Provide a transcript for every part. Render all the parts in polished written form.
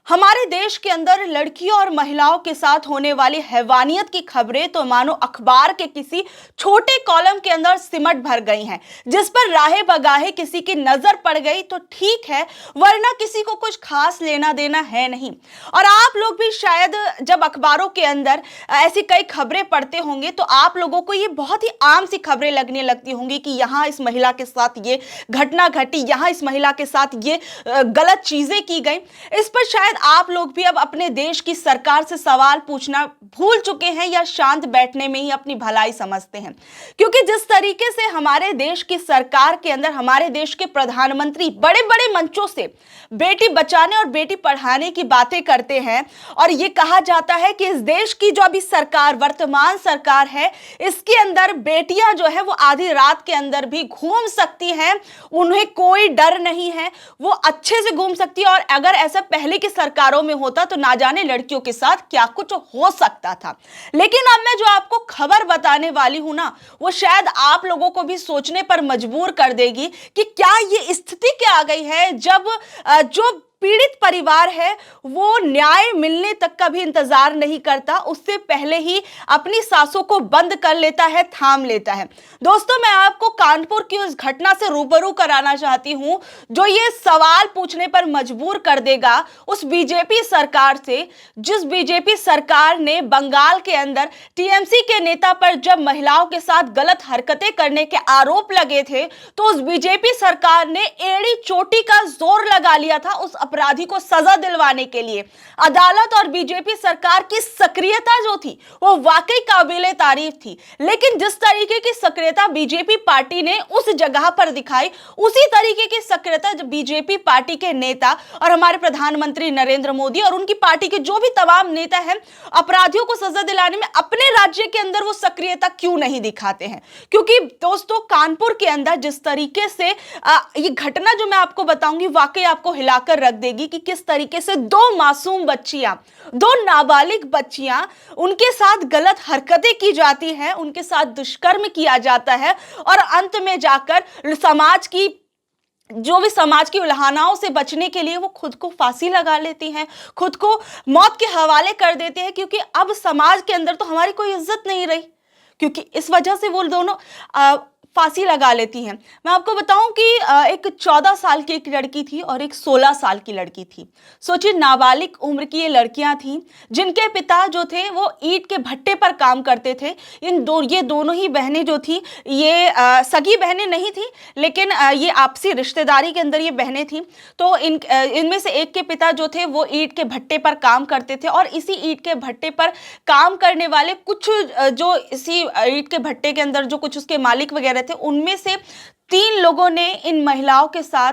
हमारे देश के अंदर लड़कियों और महिलाओं के साथ होने वाली हैवानियत की खबरें तो मानो अखबार के किसी छोटे कॉलम के अंदर सिमट भर गई हैं, जिस पर राहे बगाहे किसी की नजर पड़ गई तो ठीक है, वरना किसी को कुछ खास लेना देना है नहीं। और आप लोग भी शायद जब अखबारों के अंदर ऐसी कई खबरें पढ़ते होंगे तो आप लोगों को ये बहुत ही आम सी खबरें लगने लगती होंगी कि यहाँ इस महिला के साथ ये घटना घटी, यहाँ इस महिला के साथ ये गलत चीजें की गई। इस पर शायद आप लोग भी अब अपने देश की सरकार से सवाल पूछना भूल चुके हैं या शांत बैठने में ही अपनी भलाई समझते हैं, क्योंकि जिस तरीके से हमारे देश की सरकार के अंदर हमारे देश के प्रधानमंत्री बड़े बड़े मंचों से बेटी बचाने और बेटी पढ़ाने की बातें करते हैं और ये कहा जाता है कि इस देश की जो अभी सरकार वर्तमान सरकार है, इसके अंदर बेटियां जो है वो आधी रात के अंदर भी घूम सकती हैं, उन्हें कोई डर नहीं है, वो अच्छे से घूम सकती है। और अगर ऐसा पहले की सरकारों में होता तो ना जाने लड़कियों के साथ क्या कुछ हो सकता था। लेकिन अब मैं जो आपको खबर बताने वाली हूं ना, वो शायद आप लोगों को भी सोचने पर मजबूर कर देगी कि क्या ये स्थिति क्या आ गई है जब जो पीड़ित परिवार है वो न्याय मिलने तक का भी इंतजार नहीं करता, उससे पहले ही अपनी सांसों को बंद कर लेता है, थाम लेता है। दोस्तों, मैं आपको कानपुर की उस घटना से रूबरू कराना चाहती हूं जो ये सवाल पूछने पर मजबूर कर देगा उस बीजेपी सरकार से, जिस बीजेपी सरकार ने बंगाल के अंदर टीएमसी के नेता पर जब महिलाओं के साथ गलत हरकतें करने के आरोप लगे थे तो उस बीजेपी सरकार ने एड़ी चोटी का जोर लगा लिया था उस अपराधी को सजा दिलवाने के लिए। अदालत और बीजेपी सरकार की सक्रियता जो थी वो वाकई काबिले तारीफ थी, लेकिन जिस तरीके की सक्रियता बीजेपी पार्टी ने उस जगह पर दिखाई, उसी तरीके की सक्रियता बीजेपी पार्टी के नेता और हमारे प्रधानमंत्री नरेंद्र मोदी और उनकी पार्टी के जो भी तमाम नेता हैं अपराधियों को सजा दिलाने में अपने राज्य के अंदर वो सक्रियता क्यों नहीं दिखाते हैं। क्योंकि दोस्तों, कानपुर के अंदर जिस तरीके से ये घटना जो मैं आपको बताऊंगी वाकई आपको हिलाकर रख देगी कि किस तरीके से दो मासूम बच्चियां, दो नाबालिग बच्चियां, उनके साथ गलत हरकतें की जाती हैं, उनके साथ दुष्कर्म किया जाता है और अंत में जाकर समाज की उल्हानाओं से बचने के लिए वो खुद को फांसी लगा लेती हैं, खुद को मौत के हवाले कर देते हैं, क्योंकि अब समाज के अंदर तो हमारी कोई इज्जत नहीं रही, क्योंकि इस वजह से वो दोनों फांसी लगा लेती हैं। मैं आपको बताऊं कि एक 14 साल की एक लड़की थी और एक 16 साल की लड़की थी। सोचिए, नाबालिग उम्र की ये लड़कियां थीं जिनके पिता जो थे वो ईंट के भट्टे पर काम करते थे। ये दोनों ही बहनें जो थी ये सगी बहनें नहीं थी, लेकिन ये आपसी रिश्तेदारी के अंदर ये बहनें थीं। तो इनमें से एक के पिता जो थे वो ईंट के भट्टे पर काम करते थे और इसी ईंट के भट्टे पर काम करने वाले कुछ जो इसी ईंट के भट्टे के अंदर जो कुछ उसके मालिक वगैरह थे, उनमें से 3 लोगों ने इन महिलाओं के साथ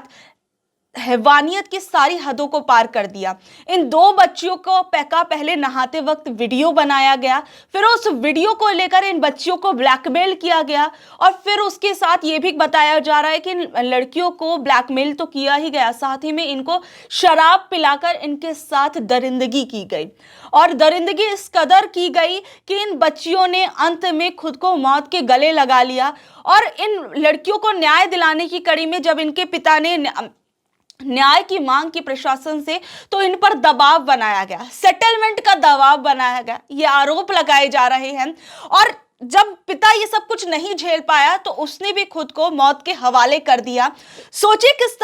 हैवानियत की सारी हदों को पार कर दिया। इन 2 बच्चियों को पहले नहाते वक्त वीडियो बनाया गया, फिर उस वीडियो को लेकर इन बच्चियों को ब्लैकमेल किया गया और फिर उसके साथ ये भी बताया जा रहा है कि इन लड़कियों को ब्लैकमेल तो किया ही गया, साथ ही में इनको शराब पिलाकर इनके साथ दरिंदगी की गई और दरिंदगी इस कदर की गई कि इन बच्चियों ने अंत में खुद को मौत के गले लगा लिया। और इन लड़कियों को न्याय दिलाने की कड़ी में जब इनके पिता ने न्याय की मांग की प्रशासन से, तो इन पर दबाव बनाया गया, सेटलमेंट का दबाव बनाया गया, ये आरोप लगाए जा रहे हैं। और जब पिता ये सब कुछ नहीं झेल पाया तो उसने भी खुद को मौत के हवाले कर दिया। सोचिए किस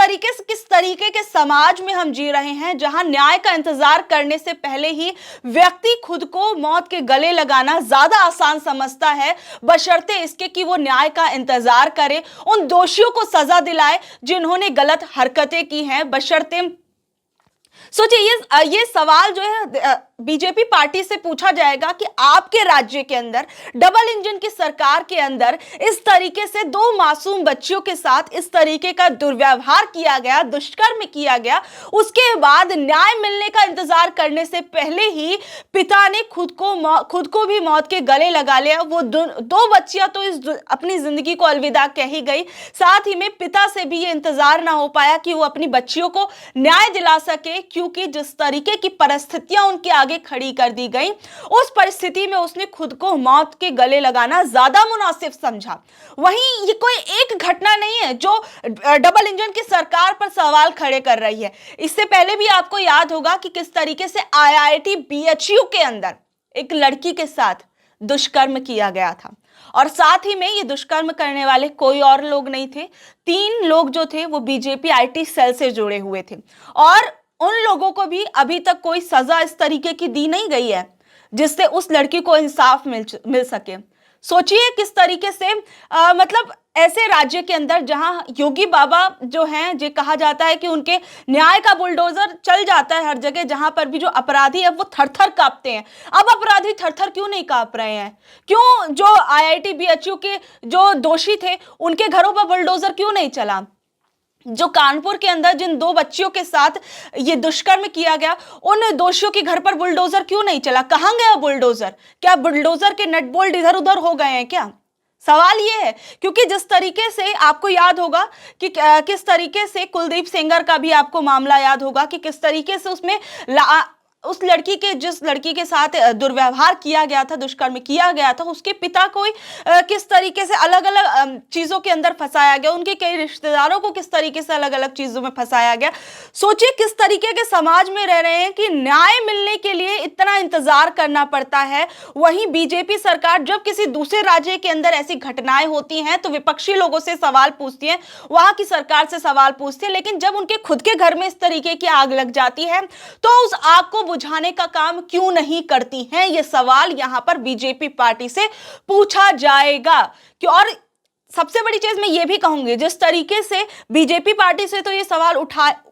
तरीके के समाज में हम जी रहे हैं, जहां न्याय का इंतजार करने से पहले ही व्यक्ति खुद को मौत के गले लगाना ज्यादा आसान समझता है, बशर्ते इसके कि वो न्याय का इंतजार करे, उन दोषियों को सजा दिलाए जिन्होंने गलत हरकतें की हैं। बशर्ते सोचिए, ये सवाल जो है बीजेपी पार्टी से पूछा जाएगा कि आपके राज्य के अंदर डबल इंजन की सरकार के अंदर इस तरीके से 2 मासूम बच्चियों के साथ इस तरीके का दुर्व्यवहार किया गया, दुष्कर्म किया गया, उसके बाद न्याय मिलने का इंतजार करने से पहले ही पिता ने खुद को भी मौत के गले लगा लिया। वो 2 बच्चियां तो अपनी जिंदगी को अलविदा कह ही गई, साथ ही में पिता से भी ये इंतजार ना हो पाया कि वो अपनी बच्चियों को न्याय दिला सके, क्योंकि जिस तरीके की परिस्थितियां उनके आगे खड़ी कर दी गई, उस परिस्थिति में उसने खुद को मौत के गले लगाना ज्यादा मुनासिब समझा। वहीं ये कोई एक घटना नहीं है जो डबल इंजन की सरकार पर सवाल खड़े कर रही है। इससे पहले भी आपको याद होगा कि किस तरीके से आईआईटी बीएचयू के अंदर एक लड़की के साथ दुष्कर्म किया गया था, और साथ ही में ये दुष्कर्म करने वाले कोई और लोग नहीं थे। 3 लोग जो थे वो बीजेपी आईटी सेल से जुड़े हुए थे, और उन लोगों को भी अभी तक कोई सजा इस तरीके की दी नहीं गई है जिससे उस लड़की को इंसाफ मिल सके। सोचिए किस तरीके से मतलब ऐसे राज्य के अंदर जहां योगी बाबा जो हैं, जो कहा जाता है कि उनके न्याय का बुलडोजर चल जाता है हर जगह, जहां पर भी जो अपराधी है वो थर-थर कांपते हैं। अब अपराधी थर-थर क्यों नहीं कांप रहे हैं? क्यों जो आईआईटी बीएचयू के जो दोषी थे उनके घरों पर बुलडोजर क्यों नहीं चला? जो कानपुर के अंदर जिन 2 बच्चियों के साथ ये दुष्कर्म किया गया, उन दोषियों के घर पर बुलडोजर क्यों नहीं चला? कहां गया बुलडोजर? क्या बुलडोजर के नट बोल्ट इधर उधर हो गए हैं क्या? सवाल ये है, क्योंकि जिस तरीके से आपको याद होगा कि किस तरीके से कुलदीप सेंगर का भी आपको मामला याद होगा कि किस तरीके से उसमें उस लड़की के जिस लड़की के साथ दुर्व्यवहार किया गया था, दुष्कर्म किया गया था, उसके पिता को किस तरीके से अलग अलग चीजों के अंदर फंसाया गया, उनके कई रिश्तेदारों को किस तरीके से अलग अलग चीजों में फंसाया गया। सोचिए किस तरीके के समाज में रह रहे हैं कि न्याय मिलने के लिए इतना इंतजार करना पड़ता है। वहीं बीजेपी सरकार जब किसी दूसरे राज्य के अंदर ऐसी घटनाएं होती हैं तो विपक्षी लोगों से सवाल पूछती है, वहां की सरकार से सवाल पूछती है, लेकिन जब उनके खुद के घर में इस तरीके की आग लग जाती है तो उस आग को बुझाने का काम क्यों नहीं करती हैं? ये सवाल यहां पर बीजेपी पार्टी से पूछा जाएगा। कि और सबसे बड़ी चीज मैं ये भी कहूंगी, जिस तरीके से बीजेपी पार्टी से तो ये सवाल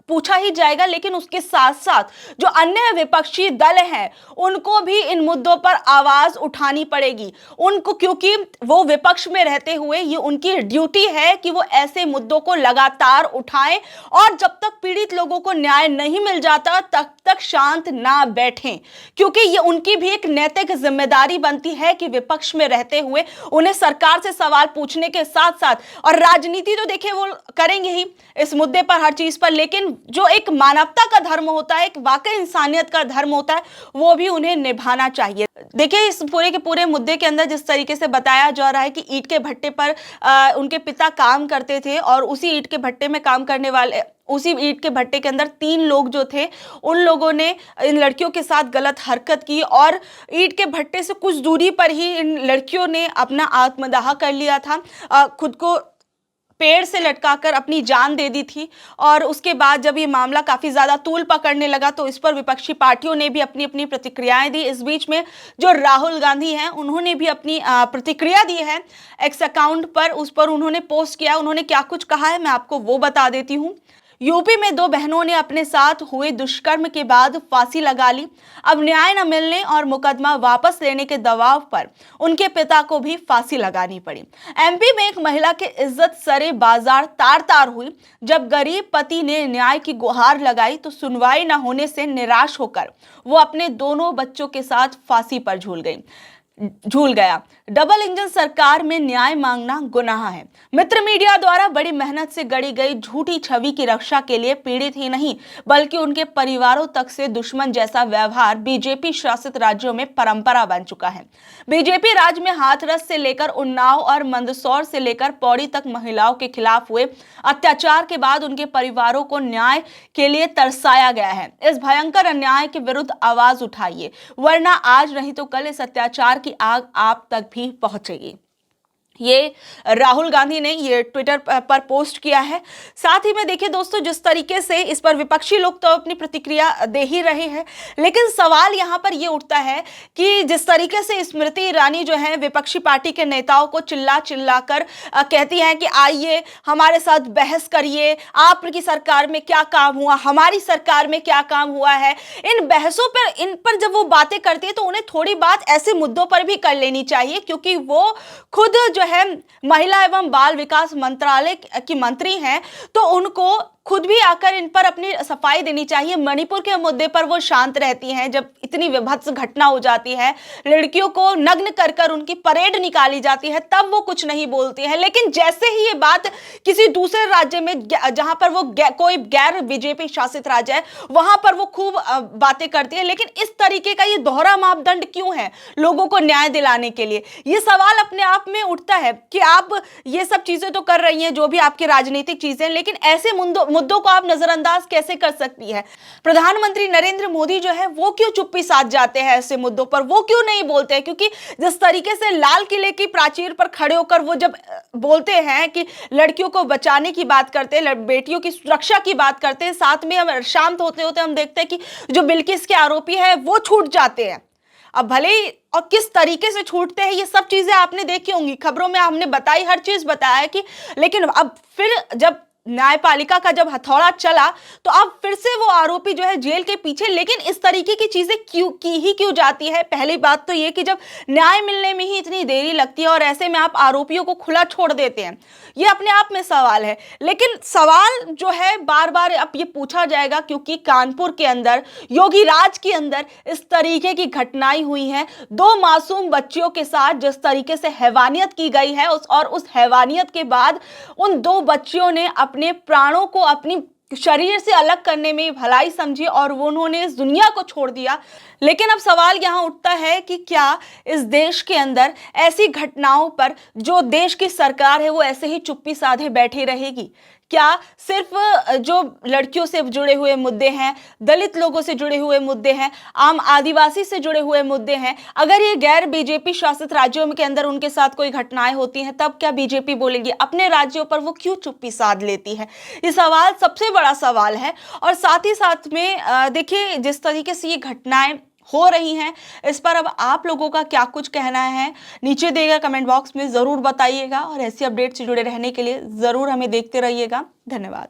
पूछा ही जाएगा, लेकिन उसके साथ साथ जो अन्य विपक्षी दल हैं उनको भी इन मुद्दों पर आवाज उठानी पड़ेगी उनको, क्योंकि वो विपक्ष में रहते हुए ये उनकी ड्यूटी है कि वो ऐसे मुद्दों को लगातार उठाएं, और जब तक पीड़ित लोगों को न्याय नहीं मिल जाता तब तक शांत ना बैठें, क्योंकि ये उनकी भी एक नैतिक जिम्मेदारी बनती है कि विपक्ष में रहते हुए उन्हें सरकार से सवाल पूछने के साथ साथ, और राजनीति तो देखिए वो करेंगे ही इस मुद्दे पर, हर चीज पर, लेकिन जो एक मानवता का धर्म होता है, एक वाकई इंसानियत का धर्म होता है, वो भी उन्हें निभाना चाहिए। देखिए इस पूरे के पूरे मुद्दे के अंदर जिस तरीके से बताया जा रहा है कि ईंट के भट्टे पर उनके पिता काम करते थे, और उसी ईंट के भट्टे में काम करने वाले, उसी ईंट के भट्टे के अंदर 3 लोग जो थे उन लोगों ने इन लड़कियों के साथ गलत हरकत की, और ईंट के भट्टे से कुछ दूरी पर ही इन लड़कियों ने अपना आत्मदाह कर लिया था, खुद को पेड़ से लटकाकर अपनी जान दे दी थी। और उसके बाद जब ये मामला काफी ज्यादा तूल पकड़ने लगा तो इस पर विपक्षी पार्टियों ने भी अपनी अपनी प्रतिक्रियाएं दी। इस बीच में जो राहुल गांधी हैं उन्होंने भी अपनी प्रतिक्रिया दी है एक्स अकाउंट पर, उस पर उन्होंने पोस्ट किया। उन्होंने क्या कुछ कहा है मैं आपको वो बता देती हूँ। यूपी में 2 बहनों ने अपने साथ हुए दुष्कर्म के बाद फांसी लगा ली। अब न्याय न मिलने और मुकदमा वापस लेने के दबाव पर उनके पिता को भी फांसी लगानी पड़ी। एमपी में एक महिला की इज्जत सरे बाजार तार तार हुई। जब गरीब पति ने न्याय की गुहार लगाई तो सुनवाई न होने से निराश होकर वो अपने दोनों बच्चों के साथ फांसी पर झूल गया। डबल इंजन सरकार में न्याय मांगना गुनाह है। मित्र मीडिया द्वारा बड़ी मेहनत से गढ़ी गई झूठी छवि की रक्षा के लिए पीड़ित ही नहीं बल्कि उनके परिवारों तक से दुश्मन जैसा व्यवहार बीजेपी शासित राज्यों में परंपरा बन चुका है। बीजेपी राज्य में हाथरस से लेकर उन्नाव और मंदसौर से लेकर पौड़ी तक महिलाओं के खिलाफ हुए अत्याचार के बाद उनके परिवारों को न्याय के लिए तरसाया गया है। इस भयंकर अन्याय के विरुद्ध आवाज उठाइए, वरना आज नहीं तो कल इस अत्याचार की आग आप तक भी पहुंचेगी। ये राहुल गांधी ने ये ट्विटर पर पोस्ट किया है। साथ ही में देखिए दोस्तों, जिस तरीके से इस पर विपक्षी लोग तो अपनी प्रतिक्रिया दे ही रहे हैं, लेकिन सवाल यहाँ पर ये उठता है कि जिस तरीके से स्मृति ईरानी जो है विपक्षी पार्टी के नेताओं को चिल्ला चिल्ला कर कहती हैं कि आइए हमारे साथ बहस करिए, आपकी सरकार में क्या काम हुआ, हमारी सरकार में क्या काम हुआ है। इन बहसों पर, इन पर जब वो बातें करती है तो उन्हें थोड़ी बात ऐसे मुद्दों पर भी कर लेनी चाहिए, क्योंकि वो खुद जो है महिला एवं बाल विकास मंत्रालय की मंत्री हैं, तो उनको खुद भी आकर इन पर अपनी सफाई देनी चाहिए। मणिपुर के मुद्दे पर वो शांत रहती हैं, जब इतनी विभत्स घटना हो जाती है, लड़कियों को नग्न कर कर उनकी परेड निकाली जाती है, तब वो कुछ नहीं बोलती हैं। लेकिन जैसे ही ये बात किसी दूसरे राज्य में, जहां पर वो कोई गैर बीजेपी शासित राज्य है, वहां पर वो खूब बातें करती है। लेकिन इस तरीके का ये दोहरा मापदंड क्यों है लोगों को न्याय दिलाने के लिए? ये सवाल अपने आप में उठता है कि आप ये सब चीजें तो कर रही हैं, जो भी आपकी राजनीतिक चीजें, लेकिन ऐसे मुद्दों को आप नजरअंदाज कैसे कर सकती है? प्रधानमंत्री नरेंद्र मोदी जो है वो क्यों चुप्पी साध जाते हैं ऐसे मुद्दों पर? वो क्यों नहीं बोलते हैं? क्योंकि जिस तरीके से लाल किले की प्राचीर पर खड़े होकर वो जब बोलते हैं कि लड़कियों को बचाने की बात करते हैं, बेटियों की सुरक्षा की बात करते हैं, साथ में हम शांत होते होते हम देखते हैं कि जो बिल्किस के आरोपी है वो छूट जाते हैं। अब भले ही और किस तरीके से छूटते हैं ये सब चीजें आपने देखी होंगी, खबरों में हमने बताई, हर चीज बताया है कि, लेकिन अब फिर जब न्यायपालिका का जब हथौड़ा चला तो अब फिर से वो आरोपी जो है जेल के पीछे। लेकिन इस तरीके की चीजें क्यों जाती है? पहली बात तो ये कि जब न्याय मिलने में ही इतनी देरी लगती है और ऐसे में आप आरोपियों को खुला छोड़ देते हैं, ये अपने आप में सवाल है। लेकिन सवाल जो है बार बार अब ये पूछा जाएगा, क्योंकि कानपुर के अंदर, योगी राज के अंदर इस तरीके की घटनाएं हुई हैं, 2 मासूम बच्चियों के साथ जिस तरीके से हैवानियत की गई है, उस हैवानियत के बाद उन 2 बच्चियों ने अपने प्राणों को अपनी शरीर से अलग करने में भलाई समझी और वो उन्होंने इस दुनिया को छोड़ दिया। लेकिन अब सवाल यहाँ उठता है कि क्या इस देश के अंदर ऐसी घटनाओं पर जो देश की सरकार है वो ऐसे ही चुप्पी साधे बैठी रहेगी? क्या सिर्फ जो लड़कियों से जुड़े हुए मुद्दे हैं, दलित लोगों से जुड़े हुए मुद्दे हैं, आम आदिवासी से जुड़े हुए मुद्दे हैं, अगर ये गैर बीजेपी शासित राज्यों के अंदर उनके साथ कोई घटनाएं होती हैं, तब क्या बीजेपी बोलेगी? अपने राज्यों पर वो क्यों चुप्पी साध लेती है? ये सवाल सबसे बड़ा सवाल है। और साथ ही साथ में देखिए, जिस तरीके से ये घटनाएं हो रही हैं, इस पर अब आप लोगों का क्या कुछ कहना है, नीचे दिए गए कमेंट बॉक्स में जरूर बताइएगा। और ऐसी अपडेट से जुड़े रहने के लिए जरूर हमें देखते रहिएगा। धन्यवाद।